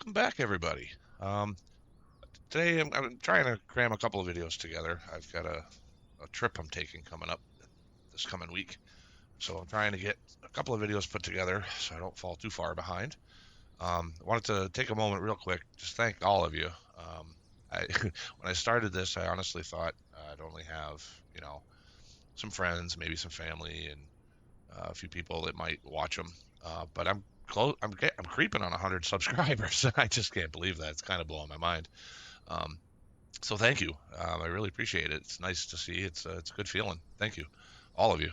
Welcome back, everybody. Um, Today I'm trying to cram a couple of videos together. I've got a trip I'm taking coming up this coming week, so I'm trying to get a couple of videos put together so I don't fall too far behind. I wanted to take a moment real quick, just thank all of you. I when I started this, I honestly thought I'd only have some friends, maybe some family, and a few people that might watch them. But I'm close. I'm creeping on 100 subscribers. I just can't believe that. It's kind of blowing my mind. Um, so thank you. I really appreciate it. It's nice to see. It's a good feeling. Thank you, all of you.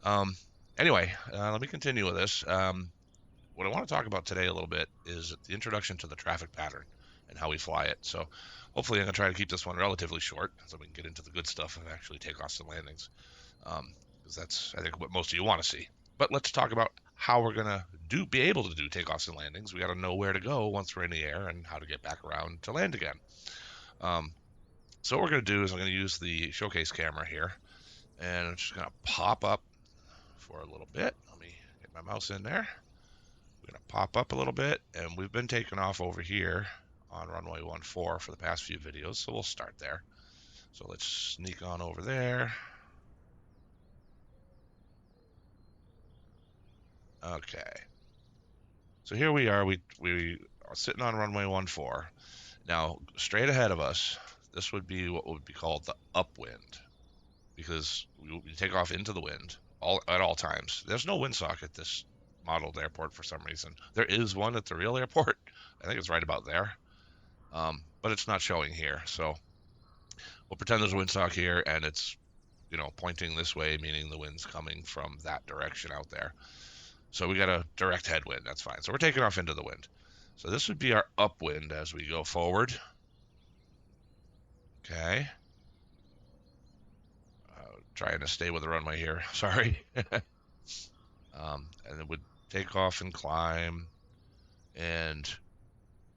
Um, anyway, let me continue with this. What I want to talk about today a little bit is the introduction to the traffic pattern and how we fly it. So hopefully I'm going to try to keep this one relatively short so we can get into the good stuff of actually takeoffs and landings, because that's, I think, what most of you want to see. But let's talk about how we're going to be able to do takeoffs and landings. We got to know where to go once we're in the air and how to get back around to land again. So what we're going to do is I'm going to use the showcase camera here, and I'm just going to pop up for a little bit. Let me get my mouse in there. We're going to pop up a little bit, and we've been taking off over here on runway 14 for the past few videos, so we'll start there. So let's sneak on over there. Okay. So here we are. We are sitting on runway 14. Now, straight ahead of us, this would be what would be called the upwind, because we take off into the wind at all times. There's no windsock at this modeled airport for some reason. There is one at the real airport. I think it's right about there, but it's not showing here. So we'll pretend there's a windsock here, and it's pointing this way, meaning the wind's coming from that direction out there. So we got a direct headwind. That's fine. So we're taking off into the wind. So this would be our upwind as we go forward. Okay. Trying to stay with the runway here. Sorry. And it would take off and climb, and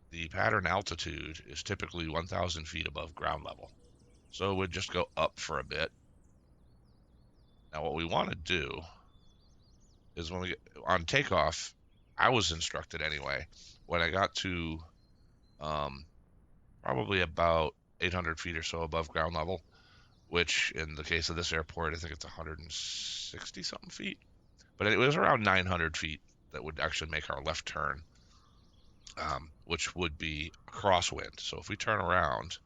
the pattern altitude is typically 1,000 feet above ground level. So it would just go up for a bit. Now what we want to do is when we get on takeoff, I was instructed anyway, when I got to probably about 800 feet or so above ground level, which in the case of this airport, I think it's 160 something feet, but it was around 900 feet that would actually make our left turn, which would be a crosswind. So if we turn around,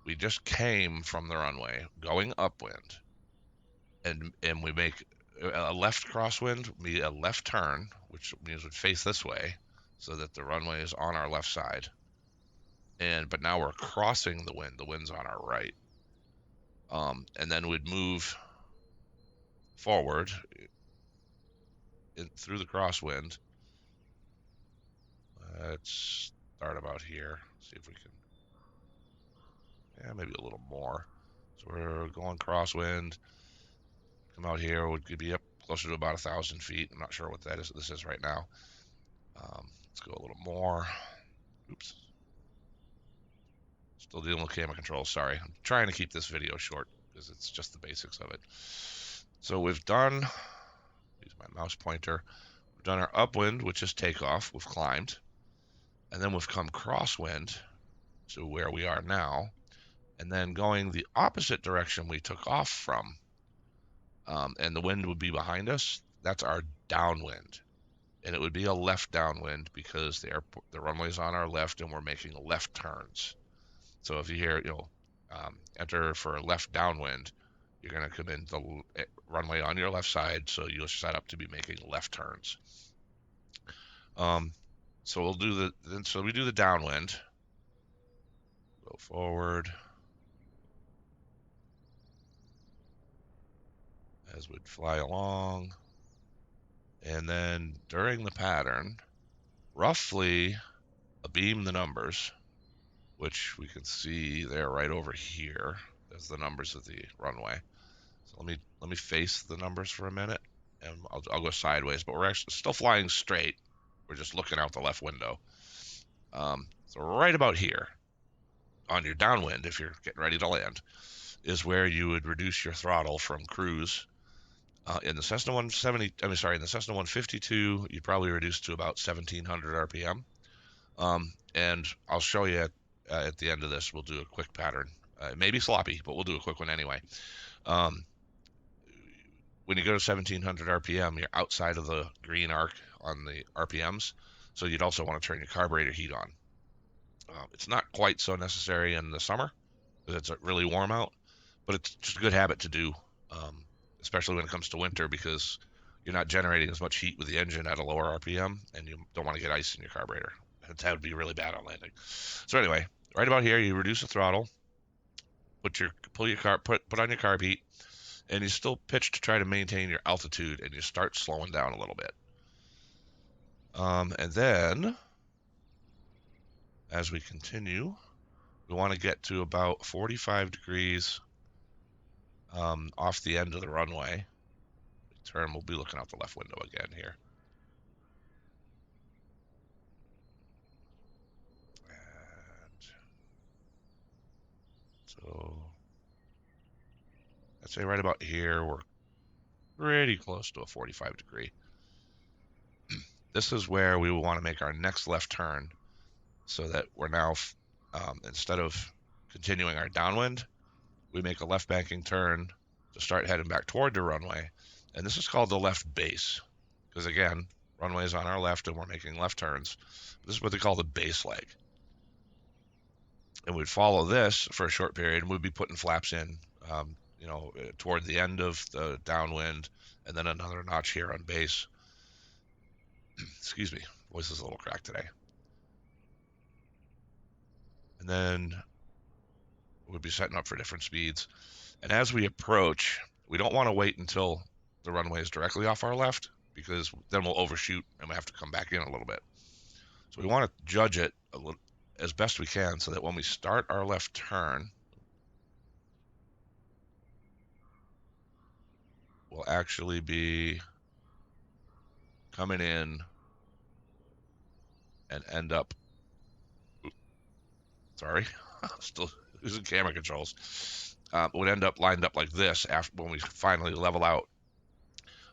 we just came from the runway going upwind, and we make a left crosswind, be a left turn, which means we'd face this way so that the runway is on our left side. But now we're crossing the wind. The wind's on our right. And then we'd move forward through the crosswind. Let's start about here. See if we can. Yeah, maybe a little more. So we're going crosswind. Come out here. Would be up closer to about 1,000 feet. I'm not sure what that is. This is right now. Let's go a little more. Oops. Still dealing with camera controls. Sorry. I'm trying to keep this video short because it's just the basics of it. So we've done, use my mouse pointer, we've done our upwind, which is takeoff. We've climbed. And then we've come crosswind to where we are now. And then going the opposite direction we took off from, and the wind would be behind us, that's our downwind. And it would be a left downwind because the runway's on our left and we're making left turns. So if you hear, enter for a left downwind, you're going to come in the runway on your left side, so you'll set up to be making left turns. So we'll do we do the downwind. Go forward as we'd fly along, and then during the pattern, roughly beam the numbers, which we can see there right over here. There's the numbers of the runway. So let me face the numbers for a minute, and I'll go sideways, but we're actually still flying straight. We're just looking out the left window. So right about here on your downwind, if you're getting ready to land, is where you would reduce your throttle from cruise. In the Cessna 152, you'd probably reduce to about 1,700 RPM. And I'll show you at the end of this. We'll do a quick pattern. It may be sloppy, but we'll do a quick one anyway. Um, when you go to 1700 RPM, you're outside of the green arc on the RPMs, so you'd also want to turn your carburetor heat on. It's not quite so necessary in the summer because it's really warm out, but it's just a good habit to do, especially when it comes to winter, because you're not generating as much heat with the engine at a lower RPM, and you don't want to get ice in your carburetor. That would be really bad on landing. So anyway, right about here, you reduce the throttle, put on your carb heat, and you still pitch to try to maintain your altitude, and you start slowing down a little bit. And then, as we continue, we want to get to about 45 degrees off the end of the runway. Turn, we'll be looking out the left window again here. And so, I'd say right about here, we're pretty close to a 45 degree. This is where we will want to make our next left turn so that we're now, instead of continuing our downwind, we make a left banking turn to start heading back toward the runway. And this is called the left base because, again, runway is on our left and we're making left turns. This is what they call the base leg. And we'd follow this for a short period, and we'd be putting flaps in, toward the end of the downwind, and then another notch here on base. Excuse me, voice is a little cracked today. And then we'd be setting up for different speeds. And as we approach, we don't want to wait until the runway is directly off our left, because then we'll overshoot and we have to come back in a little bit. So we want to judge it as best we can so that when we start our left turn, we'll actually be coming in and end up, still using camera controls, would end up lined up like this after when we finally level out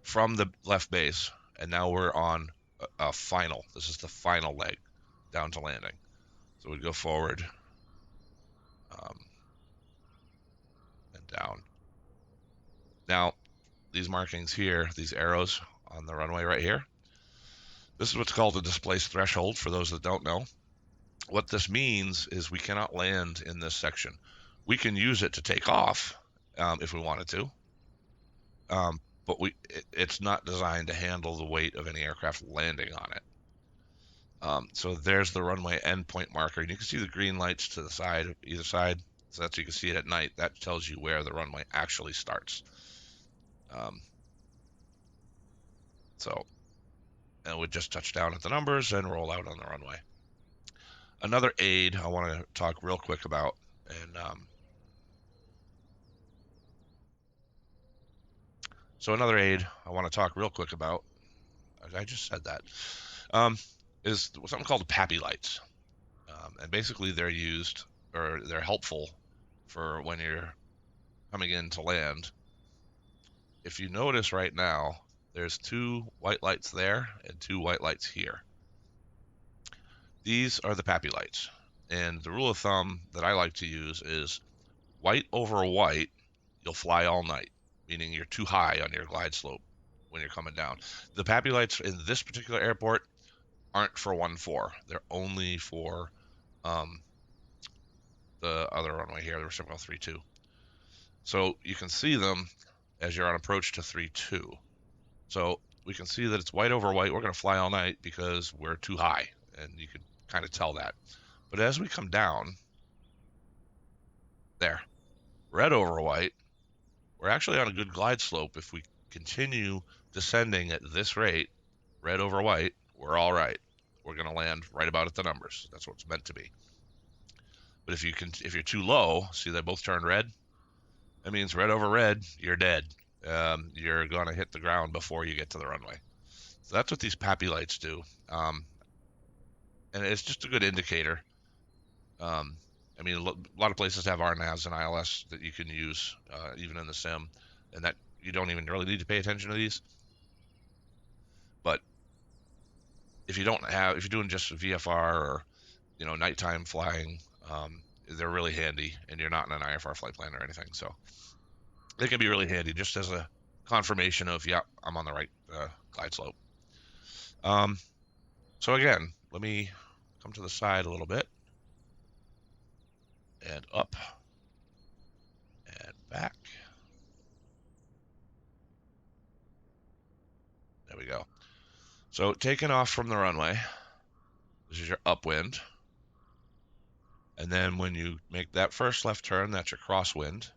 from the left base, and now we're on a final. This is the final leg down to landing. So we'd go forward and down. Now, these markings here, these arrows on the runway right here, this is what's called the displaced threshold for those that don't know. What this means is we cannot land in this section. We can use it to take off if we wanted to, but it's not designed to handle the weight of any aircraft landing on it. So there's the runway endpoint marker, and you can see the green lights to the side, either side, so that you can see it at night. That tells you where the runway actually starts. And we'd just touch down at the numbers and roll out on the runway. Another aid I want to talk real quick about, and so another aid I want to talk real quick about, I just said that, is something called the PAPI lights. And basically they're used, or they're helpful for when you're coming in to land. If you notice right now, there's 2 white lights there and 2 white lights here. These are the PAPI lights. And the rule of thumb that I like to use is white over white, you'll fly all night, meaning you're too high on your glide slope when you're coming down. The PAPI lights in this particular airport aren't for 1-4. They're only for the other runway here, the reciprocal 3-2. So you can see them as you're on approach to 3-2. So we can see that it's white over white. We're going to fly all night because we're too high, and you can kind of tell that. But as we come down, there, red over white, we're actually on a good glide slope. If we continue descending at this rate, red over white, we're all right. We're going to land right about at the numbers. That's what it's meant to be. But if you're too low, see they both turned red? That means red over red, you're dead. You're going to hit the ground before you get to the runway. So that's what these PAPI lights do. And it's just a good indicator. I mean, a lot of places have RNAVs and ILS that you can use, even in the sim, and that you don't even really need to pay attention to these. But if you're doing just VFR, or nighttime flying. They're really handy, and you're not in an IFR flight plan or anything, so they can be really handy just as a confirmation of, yeah, I'm on the right glide slope. So again, let me come to the side a little bit, and up, and back. There we go. So taking off from the runway, this is your upwind. And then when you make that first left turn, that's your crosswind.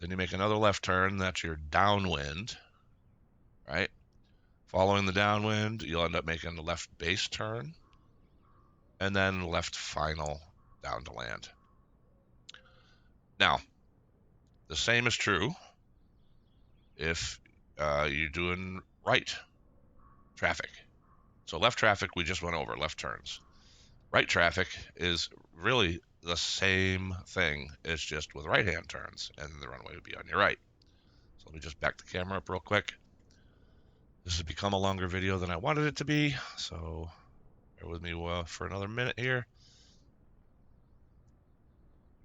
Then you make another left turn, that's your downwind, right? Following the downwind, you'll end up making the left base turn, and then left final down to land. Now, the same is true if you're doing right traffic. So left traffic, we just went over, left turns. Right traffic is really the same thing. It's just with right-hand turns, and the runway would be on your right. So let me just back the camera up real quick. This has become a longer video than I wanted it to be, so bear with me for another minute here.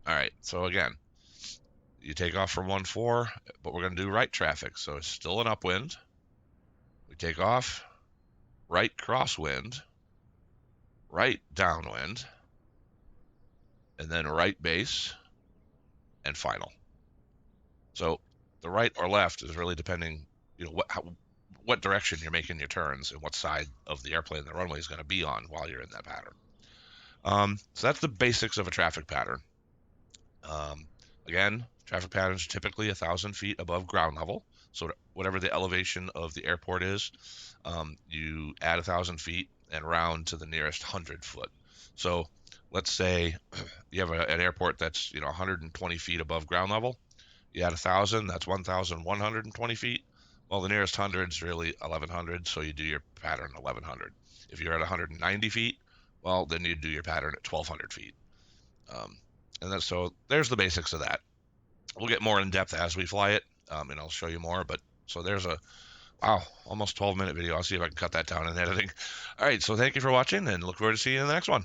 All right, so again, you take off from 1-4, but we're going to do right traffic, so it's still an upwind. We take off, right crosswind, right downwind, and then right base, and final. So the right or left is really depending, what direction you're making your turns and what side of the airplane the runway is going to be on while you're in that pattern. So that's the basics of a traffic pattern. Again, traffic patterns are typically 1,000 feet above ground level. So whatever the elevation of the airport is, you add 1,000 feet and round to the nearest 100 foot. So let's say you have an airport that's 120 feet above ground level. You add 1,000, that's 1,120 feet. Well, the nearest 100 is really 1,100, so you do your pattern 1,100. If you're at 190 feet, well, then you do your pattern at 1,200 feet. So there's the basics of that. We'll get more in depth as we fly it, and I'll show you more. But so there's almost 12-minute video. I'll see if I can cut that down in editing. All right, so thank you for watching, and look forward to seeing you in the next one.